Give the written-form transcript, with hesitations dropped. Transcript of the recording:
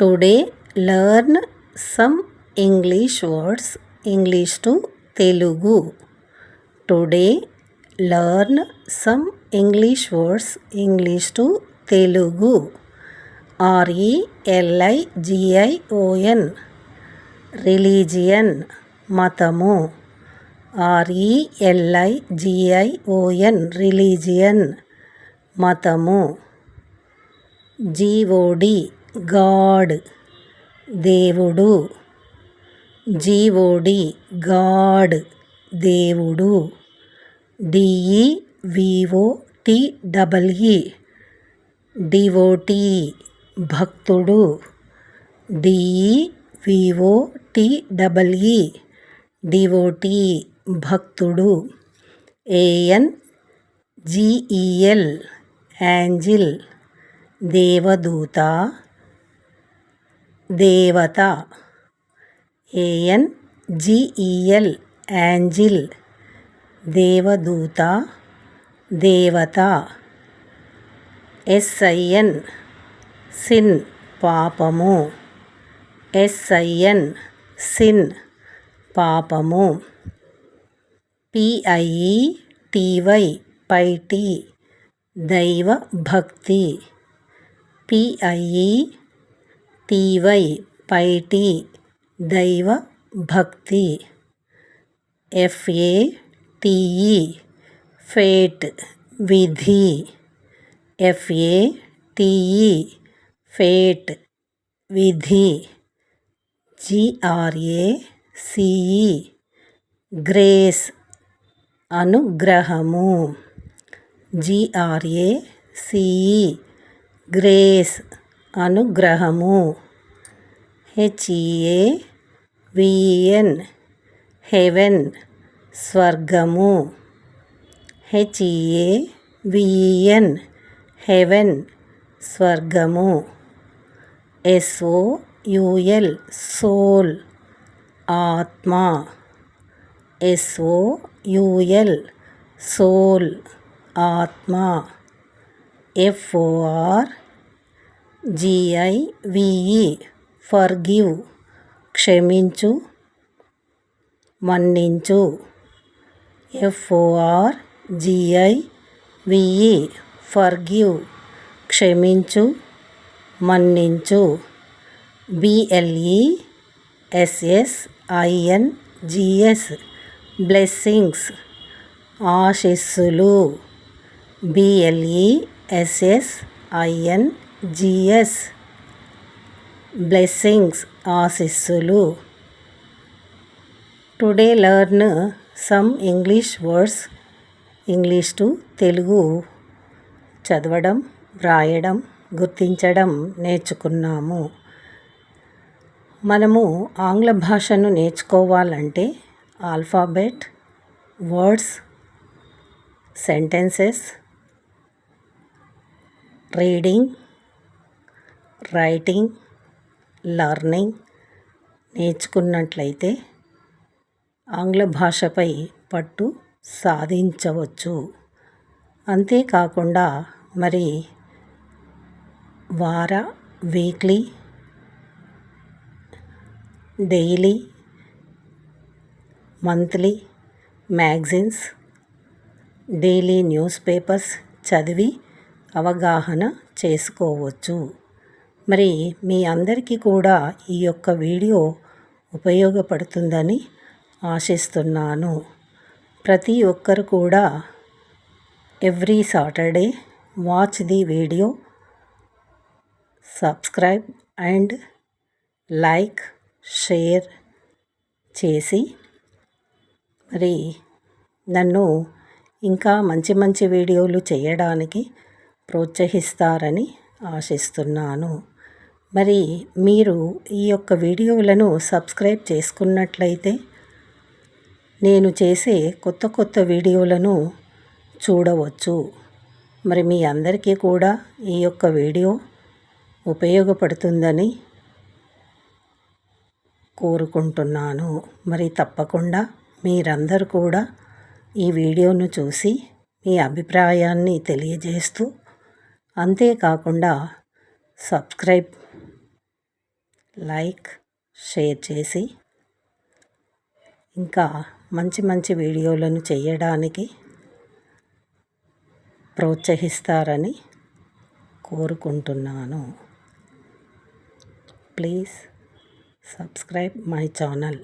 Today learn some English words, English to Telugu. Today learn some English words, English to Telugu. RELIGION religion, మతము. RELIGION religion, మతము. GOD God, దేవుడు. GOD God, దేవుడు. DEVOTEE devotee, భక్తుడు. DEVOTEE devotee, భక్తుడు. ANGEL angel, దేవదూత, దేవత. ANGEL angel, దేవదూత, దేవత. SIN సిన్, పాపము. SIN సిన్, పాపము. PIETY పైటి, దైవ భక్తి. PIETY పైటి, దైవ భక్తి. FATE ఫేట్, విధి. FATE ఫేట్, విధి. GRACE గ్రేస్, అనుగ్రహము. GRACE గ్రేస్, అనుగ్రహము. HEAVEN హెవెన్, స్వర్గము. HEAVEN హెవెన్, స్వర్గము. SOUL సోల్, ఆత్మ. SOUL సోల్, ఆత్మ. FORGIVE ఫర్గివ్, క్షమించు, మన్నించు. FORGIVE ఫర్గివ్, క్షమించు, మన్నించు. BLESSINGS బ్లెస్సింగ్స్, ఆశీస్సులు. BLESSINGS బ్లెస్సింగ్స్, ఆశీస్సులు. Today learn some English words, English to Telugu. చదవడం, వ్రాయడం, గుర్తించడం నేర్చుకున్నాము. మనము ఆంగ్ల భాషను నేర్చుకోవాలంటే alphabet, words, sentences, reading, writing, learning నేర్చుకున్నట్లయితే ఆంగ్ల భాషపై పట్టు సాధించవచ్చు. అంతేకాకుండా మరి weekly, daily, monthly magazines, daily newspapers చదివి అవగాహన చేసుకోవచ్చు. మరి మీ అందరికీ కూడా ఈ యొక్క వీడియో ఉపయోగపడుతుందని ఆశిస్తున్నాను. ప్రతి ఒక్కరు కూడా every Saturday watch the video, subscribe and like, share చేసి మరి నన్ను ఇంకా మంచి మంచి వీడియోలు చేయడానికి ప్రోత్సహిస్తారని ఆశిస్తున్నాను. మరి మీరు ఈ యొక్క వీడియోలను సబ్స్క్రైబ్ చేసుకున్నట్లయితే నేను చేసే కొత్త కొత్త వీడియోలను చూడవచ్చు. మరి మీ అందరికీ కూడా ఈ యొక్క వీడియో ఉపయోగపడుతుందని కోరుకుంటున్నాను. మరి తప్పకుండా మీరందరూ కూడా ఈ వీడియోను చూసి మీ అభిప్రాయాన్ని తెలియజేస్తూ, అంతేకాకుండా సబ్స్క్రైబ్ లైక్ షేర్ చేసి ఇంకా మంచి మంచి వీడియోలను చేయడానికి ప్రోత్సహిస్తారని కోరుకుంటున్నాను. Please subscribe my channel.